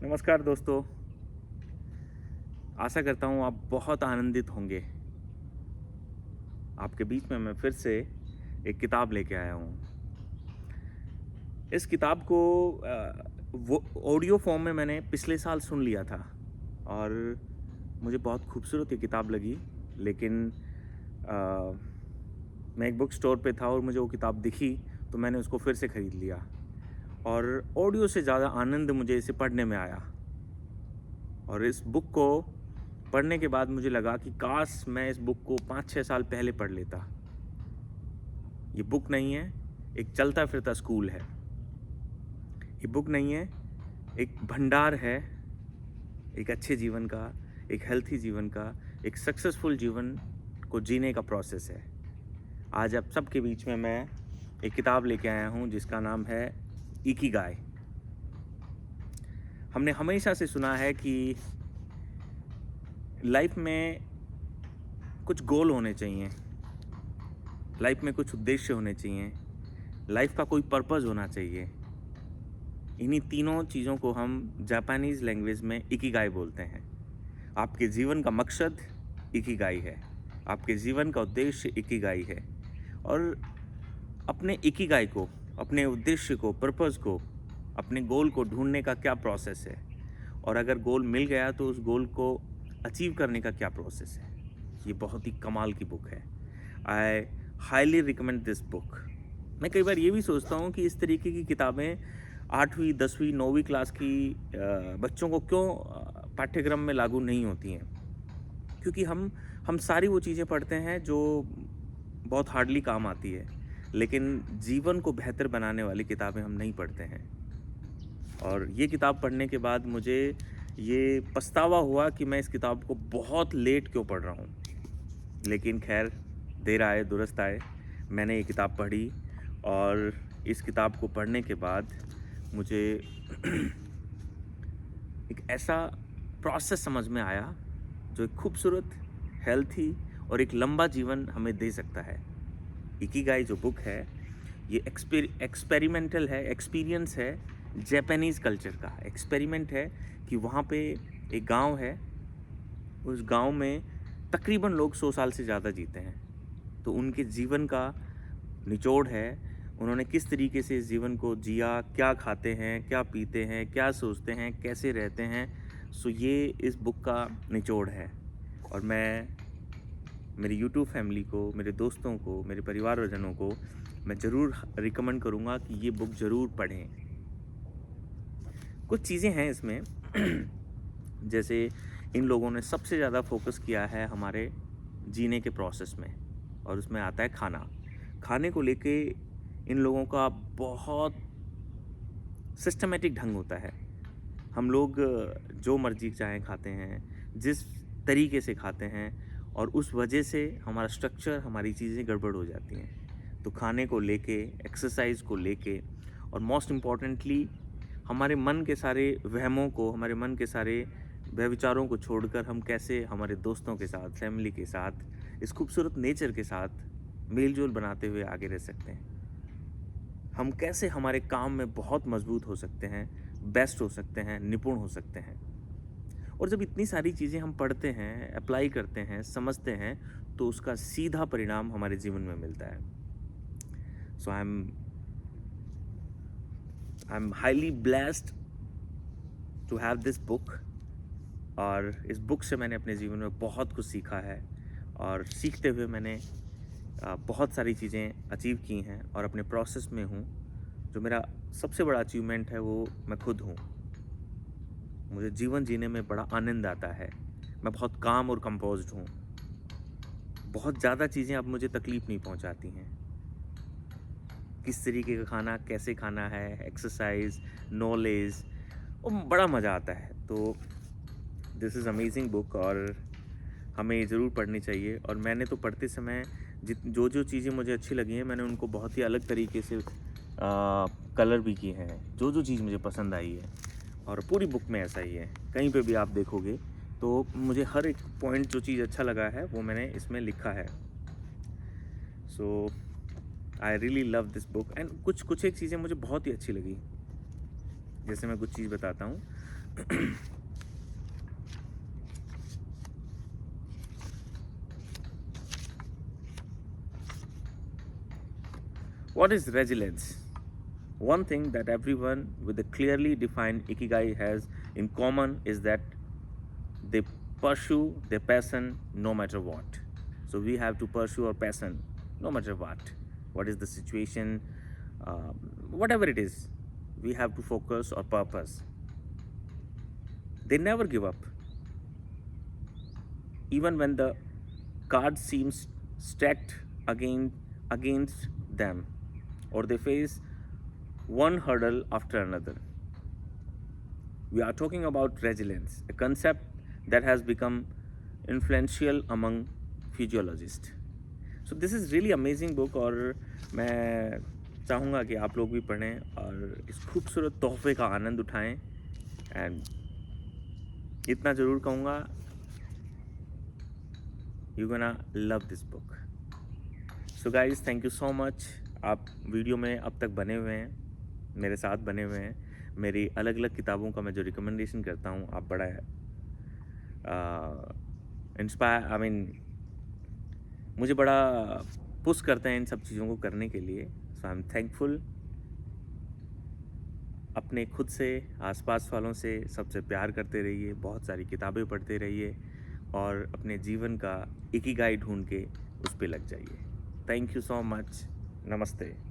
नमस्कार दोस्तों। आशा करता हूँ आप बहुत आनंदित होंगे। आपके बीच में मैं फिर से एक किताब लेके आया हूँ। इस किताब को वो ऑडियो फॉर्म में मैंने पिछले साल सुन लिया था और मुझे बहुत खूबसूरत ये किताब लगी। लेकिन मैं एक बुक स्टोर पे था और मुझे वो किताब दिखी तो मैंने उसको फिर से ख़रीद लिया और ऑडियो से ज़्यादा आनंद मुझे इसे पढ़ने में आया। और इस बुक को पढ़ने के बाद मुझे लगा कि काश मैं इस बुक को 5-6 साल पहले पढ़ लेता। ये बुक नहीं है, एक चलता फिरता स्कूल है। ये बुक नहीं है, एक भंडार है, एक अच्छे जीवन का, एक हेल्थी जीवन का, एक सक्सेसफुल जीवन को जीने का प्रोसेस है। आज आप सबके बीच में मैं एक किताब लेके आया हूँ जिसका नाम है इकिगाई। हमने हमेशा से सुना है कि लाइफ में कुछ गोल होने चाहिए, लाइफ में कुछ उद्देश्य होने चाहिए, लाइफ का कोई पर्पस होना चाहिए। इन्हीं तीनों चीज़ों को हम जापानीज़ लैंग्वेज में इकिगाई बोलते हैं। आपके जीवन का मकसद इकिगाई है, आपके जीवन का उद्देश्य इकिगाई है। और अपने इकिगाई को, अपने उद्देश्य को, पर्पस को, अपने गोल को ढूंढने का क्या प्रोसेस है, और अगर गोल मिल गया तो उस गोल को अचीव करने का क्या प्रोसेस है। ये बहुत ही कमाल की बुक है। I highly recommend this book. मैं कई बार ये भी सोचता हूँ कि इस तरीके की किताबें 8वीं 10वीं 9वीं क्लास की बच्चों को क्यों पाठ्यक्रम में लागू नहीं होती हैं। क्योंकि हम सारी वो चीज़ें पढ़ते हैं जो बहुत हार्डली काम आती है, लेकिन जीवन को बेहतर बनाने वाली किताबें हम नहीं पढ़ते हैं। और ये किताब पढ़ने के बाद मुझे ये पछतावा हुआ कि मैं इस किताब को बहुत लेट क्यों पढ़ रहा हूँ। लेकिन खैर, देर आए दुरुस्त आए, मैंने ये किताब पढ़ी और इस किताब को पढ़ने के बाद मुझे एक ऐसा प्रोसेस समझ में आया जो एक खूबसूरत, हेल्थी और एक लंबा जीवन हमें दे सकता है। इकिगाई जो बुक है, ये एक्सपेरिमेंटल है, एक्सपीरियंस है जापानीज़ कल्चर का। एक्सपेरिमेंट है कि वहाँ पे एक गांव है, उस गांव में तकरीबन लोग 100 साल से ज़्यादा जीते हैं। तो उनके जीवन का निचोड़ है, उन्होंने किस तरीके से इस जीवन को जिया, क्या खाते हैं, क्या पीते हैं, क्या सोचते हैं, कैसे रहते हैं। सो ये इस बुक का निचोड़ है। और मैं मेरी यूट्यूब फैमिली को, मेरे दोस्तों को, मेरे परिवारजनों को मैं ज़रूर रिकमेंड करूँगा कि ये बुक ज़रूर पढ़ें। कुछ चीज़ें हैं इसमें जैसे इन लोगों ने सबसे ज़्यादा फोकस किया है हमारे जीने के प्रोसेस में, और उसमें आता है खाना। खाने को लेके इन लोगों का बहुत सिस्टमेटिक ढंग होता है। हम लोग जो मर्जी चाहें खाते हैं, जिस तरीके से खाते हैं, और उस वजह से हमारा स्ट्रक्चर, हमारी चीज़ें गड़बड़ हो जाती हैं। तो खाने को लेके, एक्सरसाइज को लेके, और मोस्ट इम्पॉर्टेंटली हमारे मन के सारे वहमों को, हमारे मन के सारे व्यविचारों को छोड़कर हम कैसे हमारे दोस्तों के साथ, फैमिली के साथ, इस खूबसूरत नेचर के साथ मेल जोल बनाते हुए आगे रह सकते हैं। हम कैसे हमारे काम में बहुत मजबूत हो सकते हैं, बेस्ट हो सकते हैं, निपुण हो सकते हैं। और जब इतनी सारी चीज़ें हम पढ़ते हैं, अप्लाई करते हैं, समझते हैं, तो उसका सीधा परिणाम हमारे जीवन में मिलता है। So I am highly blessed to have this book. और इस बुक से मैंने अपने जीवन में बहुत कुछ सीखा है, और सीखते हुए मैंने बहुत सारी चीज़ें अचीव की हैं और अपने प्रोसेस में हूँ। जो मेरा सबसे बड़ा अचीवमेंट है वो मैं खुद हूँ। मुझे जीवन जीने में बड़ा आनंद आता है। मैं बहुत काम और कंपोज्ड हूँ। बहुत ज़्यादा चीज़ें अब मुझे तकलीफ़ नहीं पहुँचाती हैं। किस तरीके का खाना, कैसे खाना है, एक्सरसाइज, नॉलेज, वो बड़ा मज़ा आता है। तो दिस इज़ अमेजिंग बुक और हमें ये ज़रूर पढ़नी चाहिए। और मैंने तो पढ़ते समय जो चीज़ें मुझे अच्छी लगी हैं, मैंने उनको बहुत ही अलग तरीके से कलर भी किए हैं, जो चीज़ मुझे पसंद आई है। और पूरी बुक में ऐसा ही है, कहीं पे भी आप देखोगे तो मुझे हर एक पॉइंट जो चीज़ अच्छा लगा है वो मैंने इसमें लिखा है। So I really love this book. And कुछ एक चीज़ें मुझे बहुत ही अच्छी लगी। जैसे मैं कुछ चीज़ बताता हूँ What is resilience? One thing that everyone with a clearly defined ikigai has in common is that they pursue their passion no matter what. So we have to pursue our passion no matter what. What is the situation? Whatever it is, we have to focus on purpose. They never give up, even when the cards seems stacked against them, or they face one hurdle after another. We are talking about resilience, a concept that has become influential among physiologists. So this is really amazing book, और मैं चाहूँगा कि आप लोग भी पढ़ें और इस खूबसूरत तोहफे का आनंद उठाएं. एंड इतना ज़रूर कहूँगा, you gonna love this book. So guys, thank you so much. आप वीडियो में अब तक बने हुए हैं, मेरे साथ बने हुए हैं. मेरी अलग अलग किताबों का मैं जो रिकमेंडेशन करता हूँ, आप बड़ा इंस्पायर मुझे बड़ा पुश करते हैं इन सब चीज़ों को करने के लिए. सो आई एम थैंकफुल. अपने खुद से, आसपास वालों से, सबसे प्यार करते रहिए, बहुत सारी किताबें पढ़ते रहिए और अपने जीवन का इकिगाई ढूंढ के उस पर लग जाइए. Thank you so much. नमस्ते.